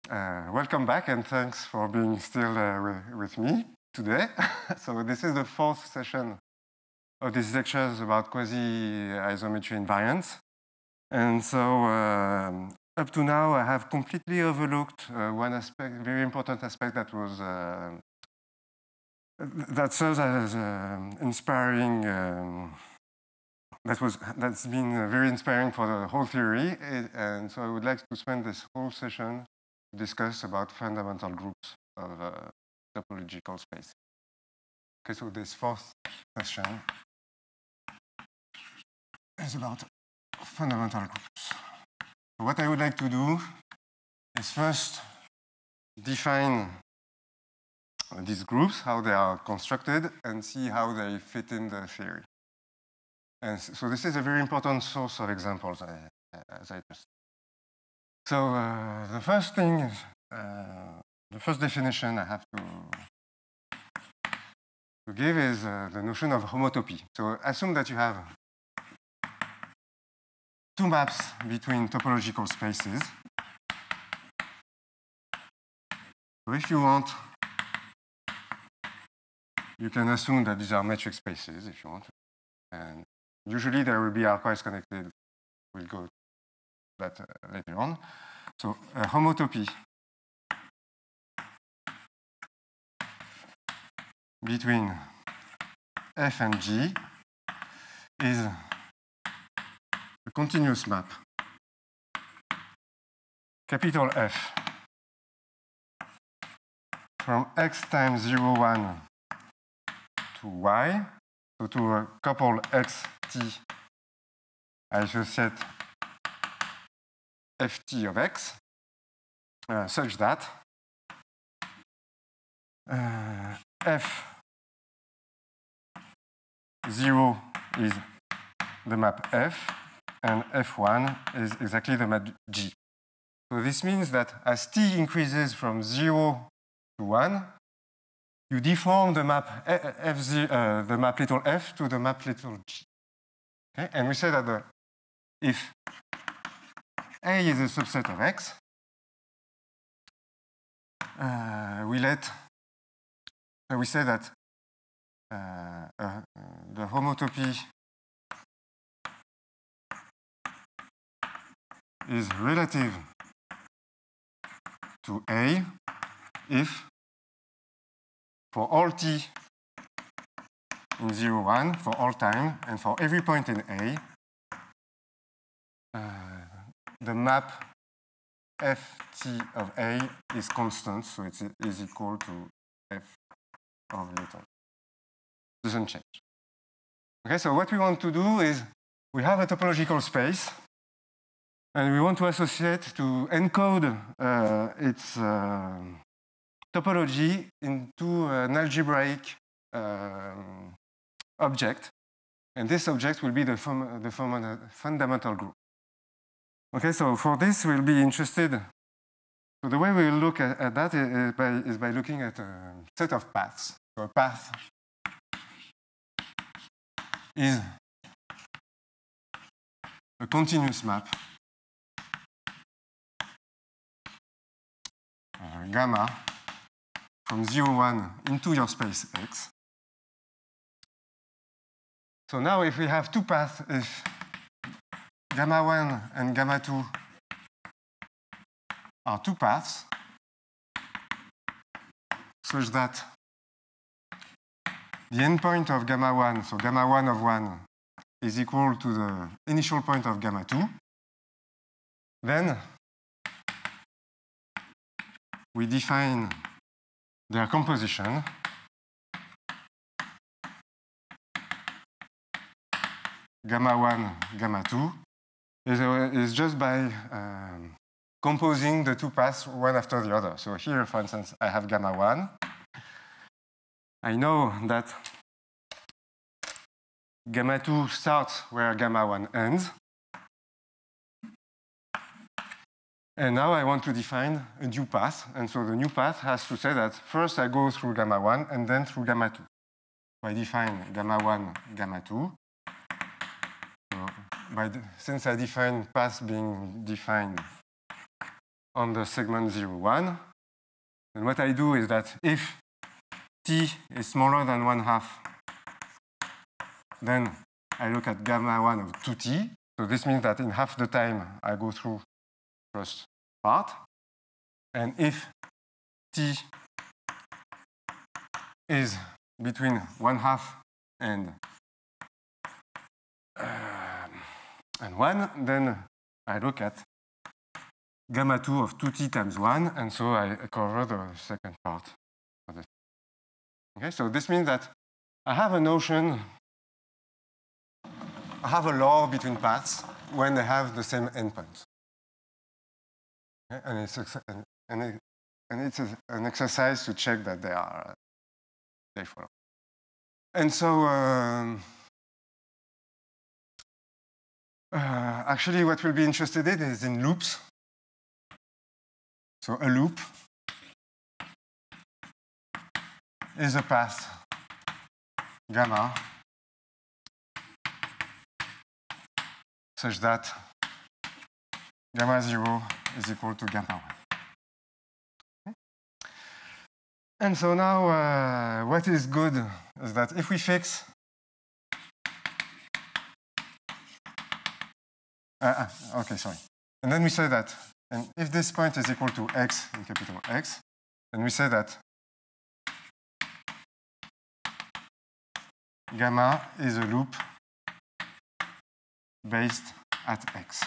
Welcome back, and thanks for being still with me today. So this is the fourth session of these lectures about quasi-isometry invariants. And so up to now, I have completely overlooked one aspect, very important aspect that was that serves as inspiring. That's been very inspiring for the whole theory, and so I would like to spend this whole session to discuss about fundamental groups of topological space. Okay, so this fourth session is about fundamental groups. So what I would like to do is first define these groups, how they are constructed, and see how they fit in the theory. And so this is a very important source of examples, as I just. So the first thing is, the first definition I have to give is the notion of homotopy. So assume that you have two maps between topological spaces. So if you want, you can assume that these are metric spaces if you want. And usually there will be archives connected. We'll go to that later on. So a homotopy between F and G is a continuous map, capital F, from x times 0, 1 to y, so to a couple xt I associate ft of x, such that f0 is the map F, and f1 is exactly the map G. So this means that as t increases from 0 to 1, you deform the map the map little f to the map little g. Okay? And we say that if A is a subset of X, we say that the homotopy is relative to A if for all t in 0, 1, for all time, and for every point in A, the map ft of A is constant, so it is equal to f of little. Doesn't change. Okay, so what we want to do is we have a topological space, and we want to associate, to encode its topology into an algebraic object, and this object will be the fundamental group. Okay, so for this, we'll be interested. So the way we will look at that is by looking at a set of paths. So a path is a continuous map gamma from 0, 1 into your space X. So now if we have two paths, if gamma 1 and gamma 2 are two paths, such that the endpoint of gamma 1, so gamma 1 of 1, is equal to the initial point of gamma 2, then we define their composition gamma 1, gamma 2 is just by composing the two paths one after the other. So here, for instance, I have gamma 1. I know that gamma 2 starts where gamma 1 ends. And now I want to define a new path. And so the new path has to say that first I go through gamma 1 and then through gamma 2. So I define gamma 1, gamma 2. So since I define paths being defined on the segment 0, 1. And what I do is that if t is smaller than 1/2, then I look at gamma 1 of 2t. So this means that in half the time I go through the first part. And if t is between 1/2 and 1, then I look at gamma 2 of 2t times 1, and so I cover the second part of it. Okay, so this means that I have a notion, I have a law between paths when they have the same endpoints. Okay? And it's an exercise to check that they follow. And so actually what we'll be interested in is in loops. So a loop is a path gamma such that gamma 0 is equal to gamma 1. Okay? And so now what is good is that if we fix okay, sorry. And then we say that, and if this point is equal to x in capital X, then we say that gamma is a loop based at x.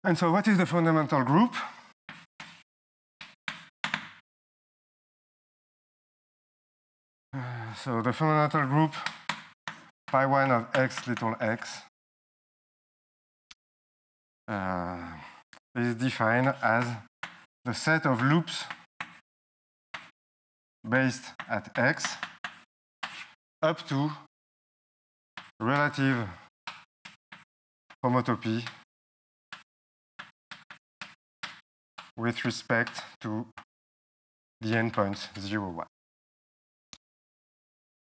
And so what is the fundamental group? So the fundamental group phi1 of x little x is defined as the set of loops based at x up to relative homotopy with respect to the endpoints 0, 1.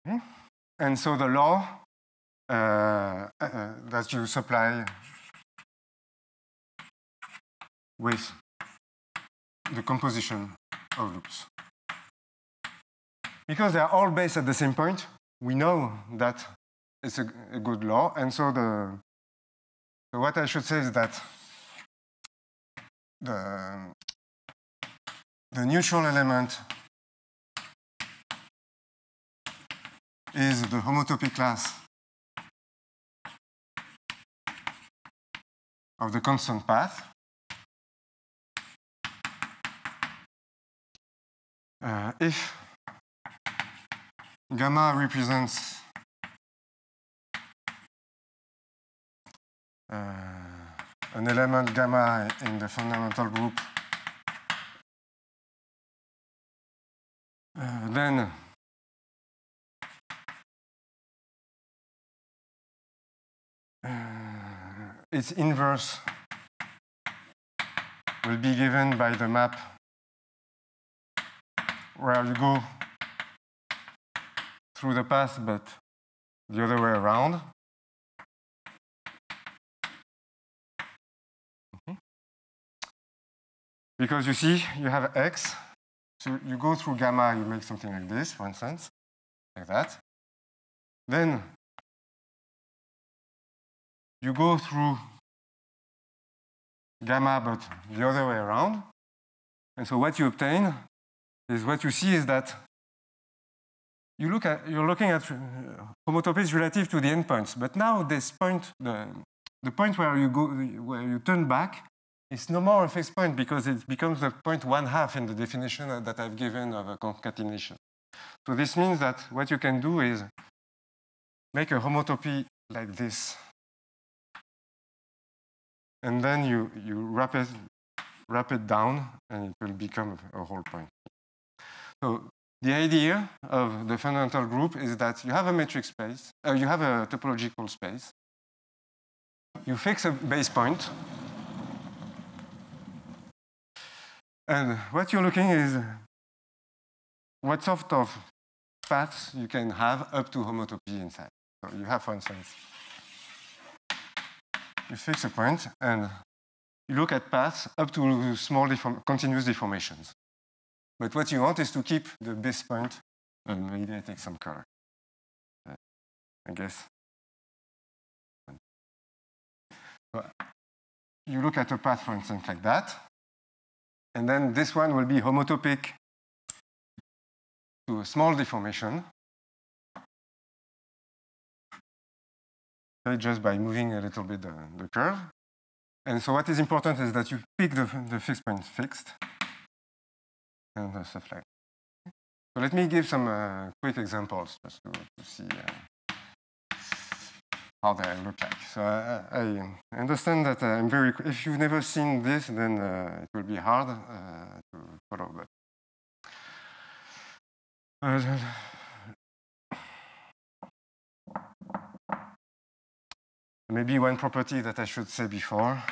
Okay. And so the law that you supply with the composition of loops. Because they are all based at the same point, we know that it's a good law. And so so what I should say is that the neutral element is the homotopy class of the constant path. If gamma represents an element gamma in the fundamental group, then its inverse will be given by the map where you go through the path, but the other way around. Okay. Because you see, you have x, so you go through gamma, you make something like this, for instance, like that. Then you go through gamma, but the other way around. And so what you obtain is what you see is that you're looking at homotopies relative to the endpoints. But now this point, the point where you turn back, is no more a fixed point because it becomes the point 1/2 in the definition that I've given of a concatenation. So this means that what you can do is make a homotopy like this. And then you wrap it down, and it will become a whole point. So the idea of the fundamental group is that you have a metric space, you have a topological space. You fix a base point. And what you're looking is what sort of paths you can have up to homotopy inside. So you have, for instance, you fix a point, and you look at paths up to small continuous deformations. But what you want is to keep the base point. Maybe I take some color. I guess. So you look at a path, for instance, like that. And then this one will be homotopic to a small deformation. Just by moving a little bit the curve. And so what is important is that you pick the fixed point fixed. And stuff like that. So let me give some quick examples just to see how they look like. So I understand that I'm very, if you've never seen this, then it will be hard to follow. But maybe one property that I should say before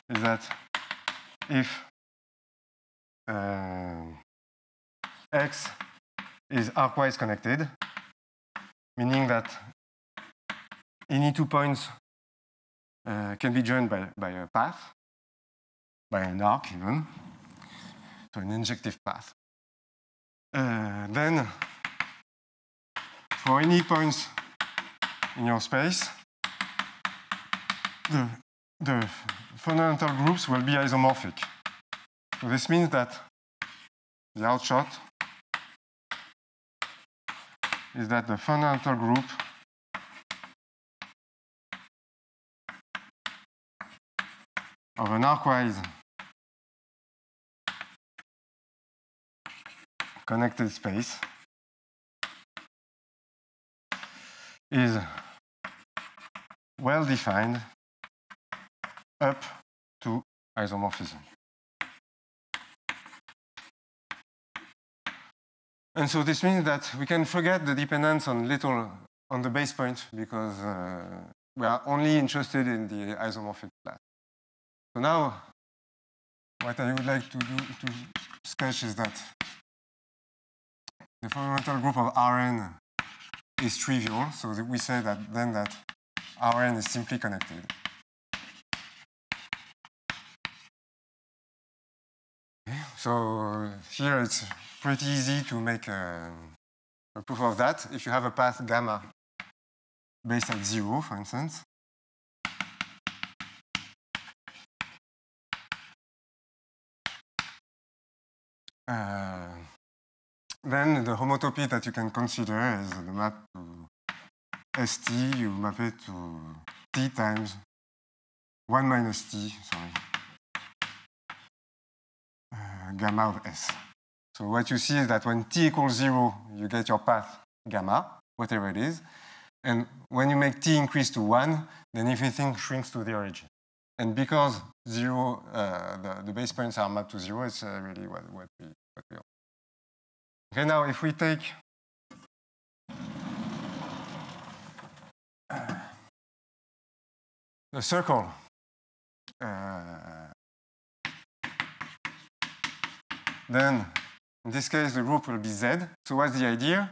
is that if X is arcwise connected, meaning that any 2 points can be joined by a path, by an arc even, so an injective path. Then for any points in your space, the fundamental groups will be isomorphic. So this means that the outshot is that the fundamental group of an arcwise connected space is well defined up to isomorphism. And so this means that we can forget the dependence on the base point because we are only interested in the isomorphic class. So now, what I would like to do to sketch is that the fundamental group of Rn is trivial. So that we say that then that Rn is simply connected. Okay. So here it's pretty easy to make a proof of that. If you have a path gamma based at 0, for instance, then the homotopy that you can consider is the map to ST, you map it to T times 1 minus T, sorry, gamma of S. So what you see is that when T equals 0, you get your path gamma, whatever it is. And when you make T increase to 1, then everything shrinks to the origin. And because 0, the base points are mapped to 0, it's really what we want. Okay, now if we take the circle, then in this case the group will be Z. So what's the idea?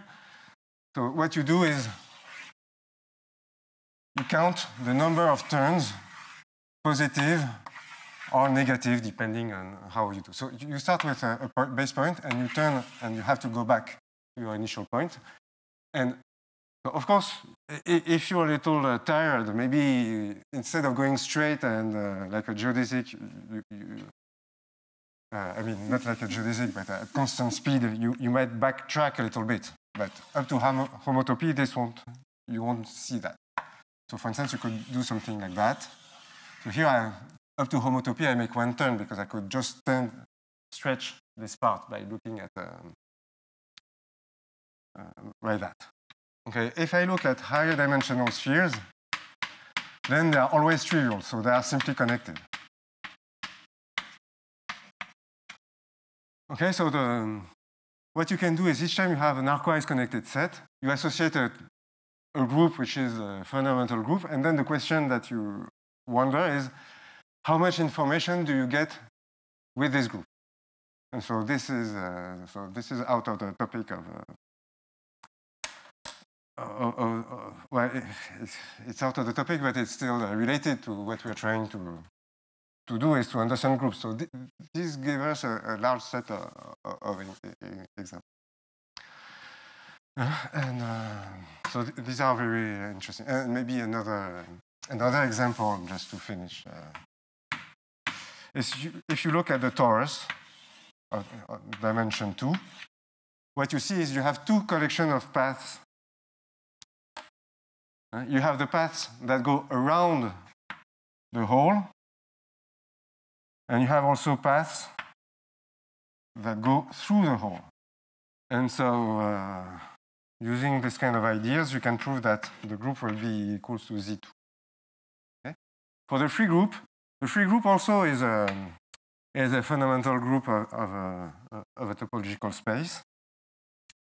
So what you do is you count the number of turns, positive or negative, depending on how you do. So you start with a base point, and you turn, and you have to go back to your initial point. And so of course, if you're a little tired, maybe instead of going straight and like a geodesic, I mean, not like a geodesic, but at constant speed, you might backtrack a little bit. But up to homotopy, you won't see that. So for instance, you could do something like that. So here, up to homotopy, I make one turn because I could just stretch this part by looking at like that. Okay, if I look at higher dimensional spheres, then they are always trivial, so they are simply connected. Okay, so what you can do is each time you have an arcwise connected set, you associate a group which is a fundamental group, and then the question that you wonder is, how much information do you get with this group? And so this is out of the topic of well, it's out of the topic, but it's still related to what we're trying to do, is to understand groups. So this gives us a large set of examples. And so these are very interesting. And maybe another example, just to finish, is if you look at the torus of dimension 2, what you see is you have two collections of paths. You have the paths that go around the hole, and you have also paths that go through the hole. And so using this kind of ideas, you can prove that the group will be equal to Z2. Okay? For the free group also is a fundamental group of a topological space.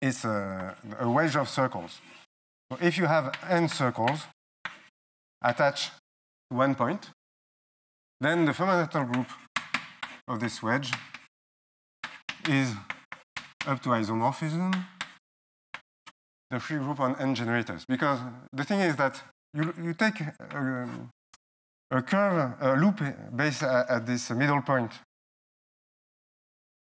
It's a wedge of circles. So if you have n circles attached to one point, then the fundamental group of this wedge is up to isomorphism, the free group on n generators. Because the thing is that you take a curve, a loop based at this middle point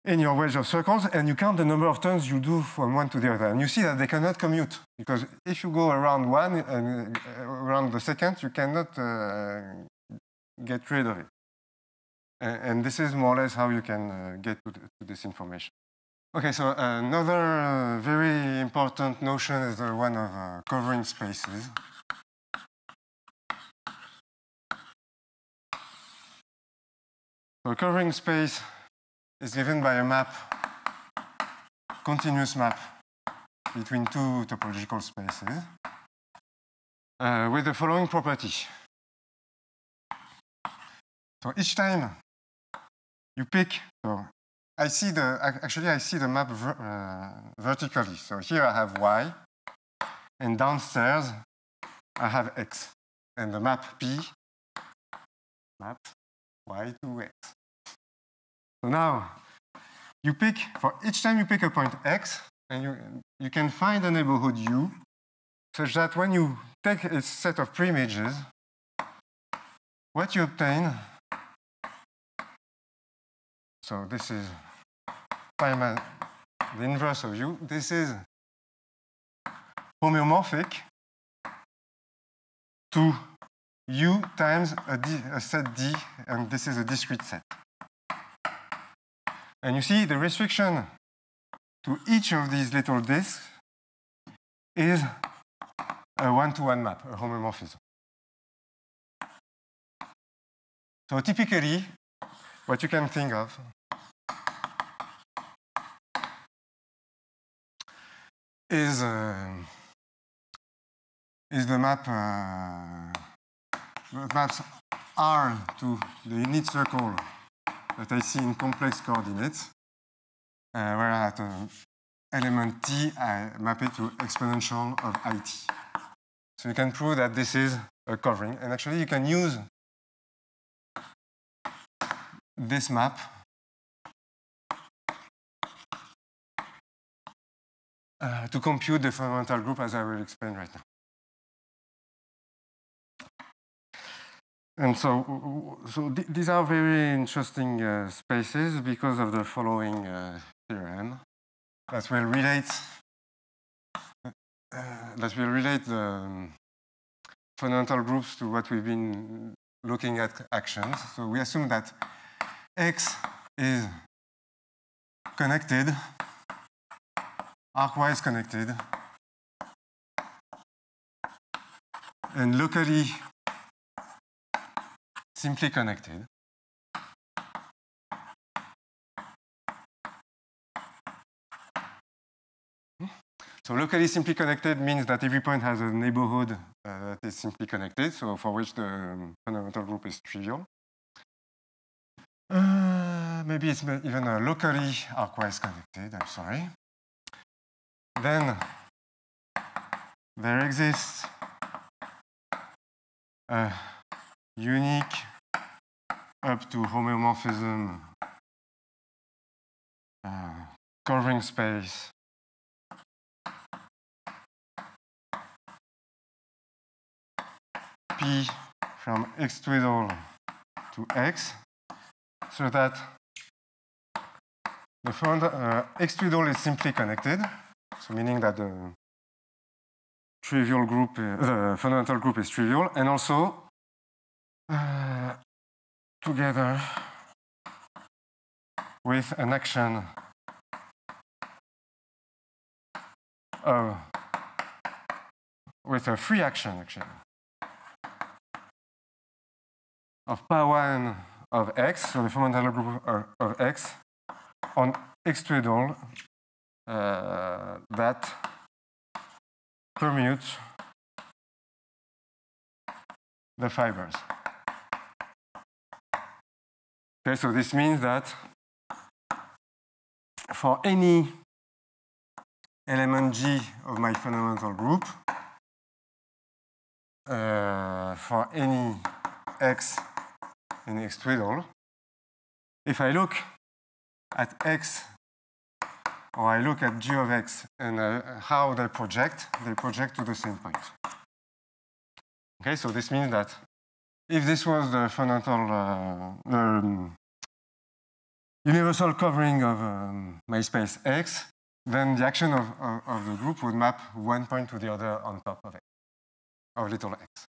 in your wedge of circles, and you count the number of turns you do from one to the other. And you see that they cannot commute, because if you go around one and around the second, you cannot get rid of it. And this is more or less how you can get to this information. Okay, so another very important notion is the one of covering spaces. So a covering space is given by a map, continuous map between two topological spaces with the following property. So each time you pick, so I see the map vertically. So here I have Y, and downstairs I have X, and the map P map Y to X. So now you pick, for each time you pick a point X, and you can find a neighborhood U, such that when you take a set of preimages, what you obtain, so this is the inverse of U, this is homeomorphic to U times a set D, and this is a discrete set. And you see the restriction to each of these little disks is a one-to-one map, a homomorphism. So typically, what you can think of is the map maps R to the unit circle that I see in complex coordinates, where at element t I map it to exponential of it. So you can prove that this is a covering, and actually you can use this map to compute the fundamental group, as I will explain right now. And so these are very interesting spaces because of the following theorem that will relate the fundamental groups to what we've been looking at actions. So we assume that X is connected, arcwise connected, and locally simply connected. So locally simply connected means that every point has a neighborhood that is simply connected, so for which the fundamental group is trivial. Maybe it's even locally arcwise connected, I'm sorry. Then there exists a unique up to homeomorphism covering space P from x twiddle to x, so that the x twiddle is simply connected, so meaning that the trivial group, the fundamental group is trivial, and also together with an action with a free action actually of power 1 of x, so the fundamental group of x on x twiddle that permutes the fibers. Okay, so this means that for any element G of my fundamental group, for any x in x twiddle, if I look at x, or I look at G of x and how they project to the same point. Okay, so this means that if this was the fundamental, universal covering of my space X, then the action of the group would map one point to the other on top of it, of little x.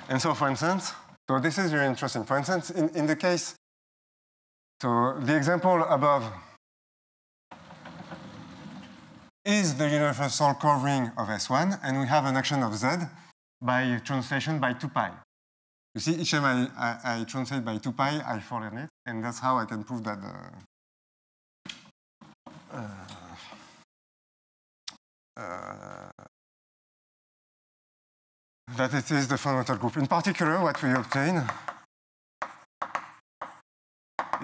And so, for instance, so this is very interesting. For instance, in the case, so the example above is the universal covering of S1, and we have an action of Z by translation by 2 pi. You see, each time I translate by 2 pi, I fall in it, and that's how I can prove that that it is the fundamental group. In particular, what we obtain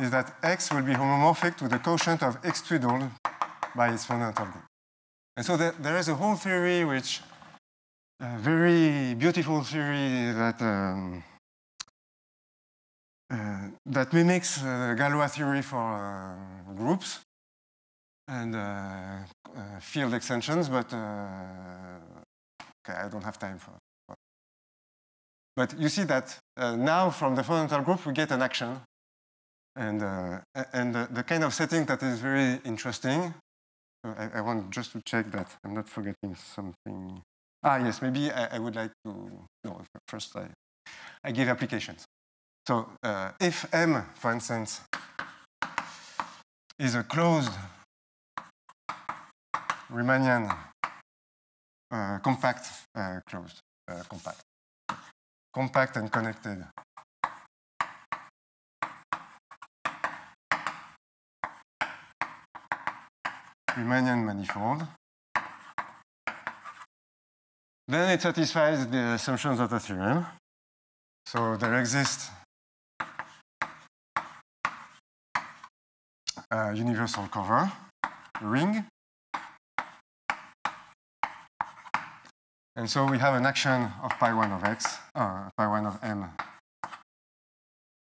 is that X will be homomorphic to the quotient of X twiddle by its fundamental group. And so there is a whole theory which, very beautiful theory that that mimics the Galois theory for groups and field extensions, but okay, I don't have time for it. But you see that now from the fundamental group we get an action, and the kind of setting that is very interesting. So I want just to check that I'm not forgetting something. Ah, yes, maybe I would like to. No, first I give applications. So if M, for instance, is a closed Riemannian compact, compact and connected Riemannian manifold, then it satisfies the assumptions of the theorem. So there exists a universal cover, ring. And so we have an action of pi 1 of x, pi 1 of M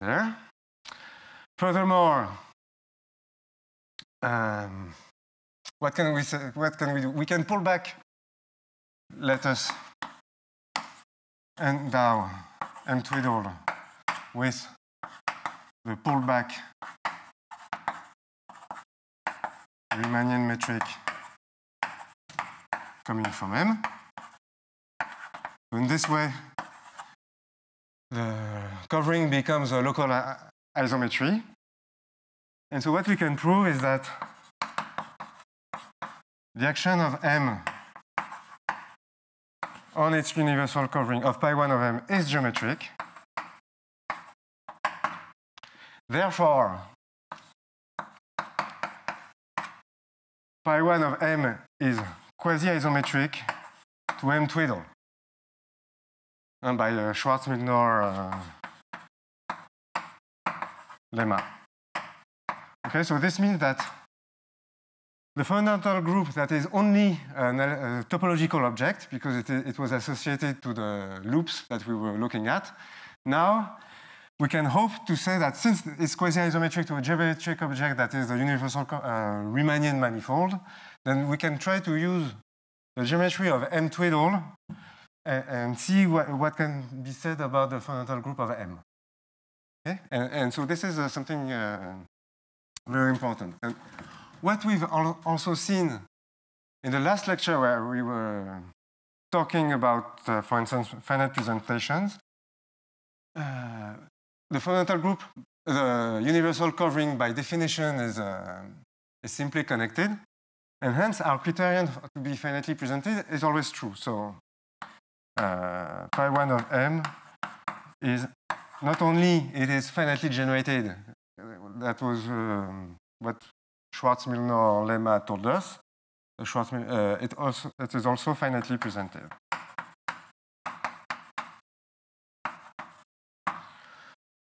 there. Furthermore, what can we say? What can we do? We can pull back, let us endow M twiddle with the pullback Riemannian metric coming from M. In this way, the covering becomes a local isometry. And so what we can prove is that the action of M on its universal covering of pi 1 of M is geometric. Therefore, pi 1 of M is quasi-isometric to M twiddle. And by Schwarz-Milnor lemma. Okay, so this means that the fundamental group that is only a topological object, because it was associated to the loops that we were looking at, now we can hope to say that since it's quasi-isometric to a geometric object that is the universal Riemannian manifold, then we can try to use the geometry of M twiddle and see what can be said about the fundamental group of M. Okay? And so this is something very important. And what we've also seen in the last lecture where we were talking about, for instance, finite presentations, the fundamental group, the universal covering by definition is simply connected. And hence, our criterion to be finitely presented is always true. So pi1 of M is not only it is finitely generated, that was what Schwarz-Milnor lemma told us. It is also finitely presented.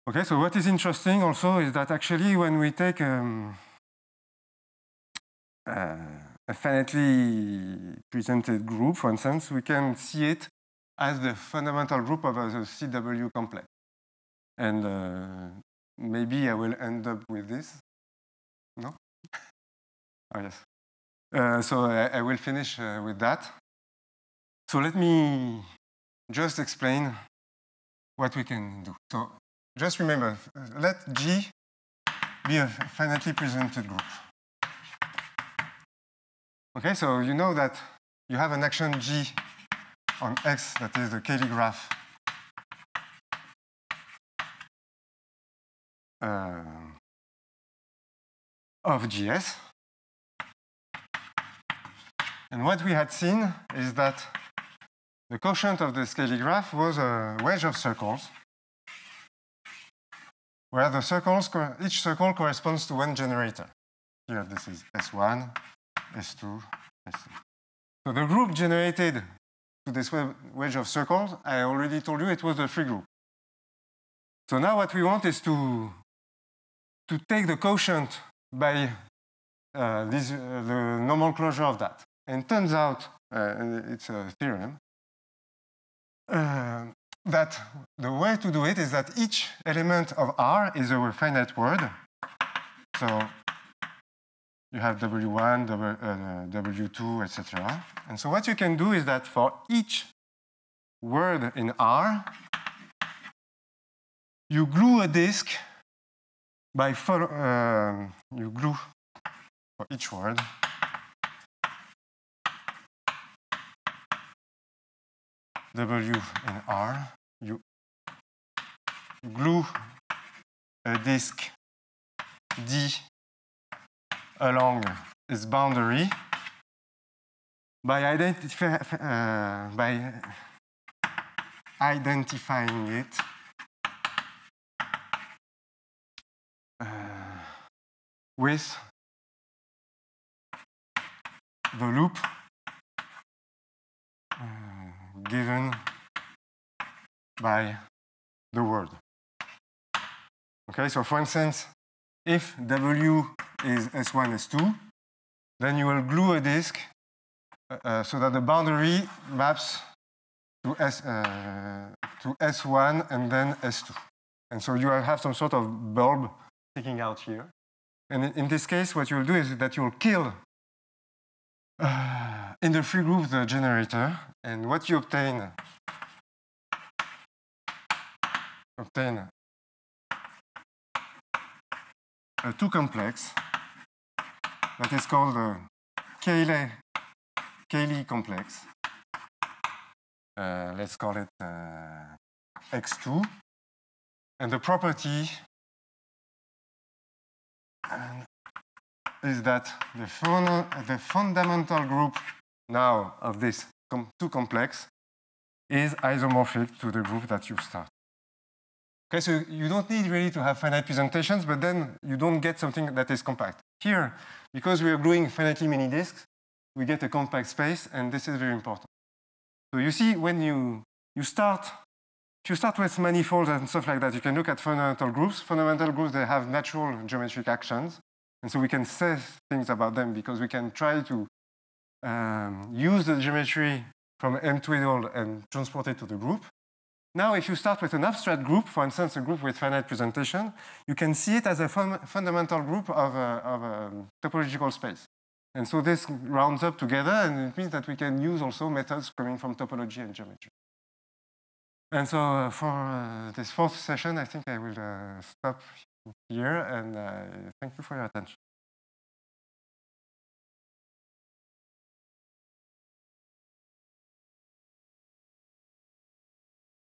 Okay, so what is interesting also is that actually when we take a finitely presented group, for instance, we can see it as the fundamental group of the CW complex. And maybe I will end up with this. No? Oh, yes. So I will finish with that. So let me just explain what we can do. So just remember, let G be a finitely presented group. Okay, so you know that you have an action G on X that is the Cayley graph of GS. And what we had seen is that the quotient of the Cayley graph was a wedge of circles, where the circles, each circle corresponds to one generator. Here, this is S1, S2, S3. So the group generated to this wedge of circles, I already told you it was the free group. So now what we want is to take the quotient by the normal closure of that. And turns out, it's a theorem, that the way to do it is that each element of R is a finite word. So you have W1, W2, etc. And so what you can do is that for each word in R, you glue a disk by you glue for each word W in R, you glue a disk D along its boundary by identifying it with the loop given by the word. Okay, so for instance, if W is S1, S2, then you will glue a disk so that the boundary maps to S1 and then S2. And so you will have some sort of bulb sticking out here. And in this case, what you will do is that you will kill in the free group the generator, and what you obtain a two complex that is called the Cayley complex. Let's call it X2. And the property is that the fundamental group now of this two complex is isomorphic to the group that you start. Okay, so you don't need really to have finite presentations, but then you don't get something that is compact. Here, because we are gluing finitely many disks, we get a compact space, and this is very important. So you see, when you start, if you start with manifolds and stuff like that, you can look at fundamental groups. Fundamental groups, they have natural geometric actions. And so we can say things about them because we can try to use the geometry from M twiddle and transport it to the group. Now, if you start with an abstract group, for instance, a group with finite presentation, you can see it as a fundamental group of a topological space. And so this rounds up together, and it means that we can use also methods coming from topology and geometry. And so for this fourth session, I think I will stop here, and thank you for your attention.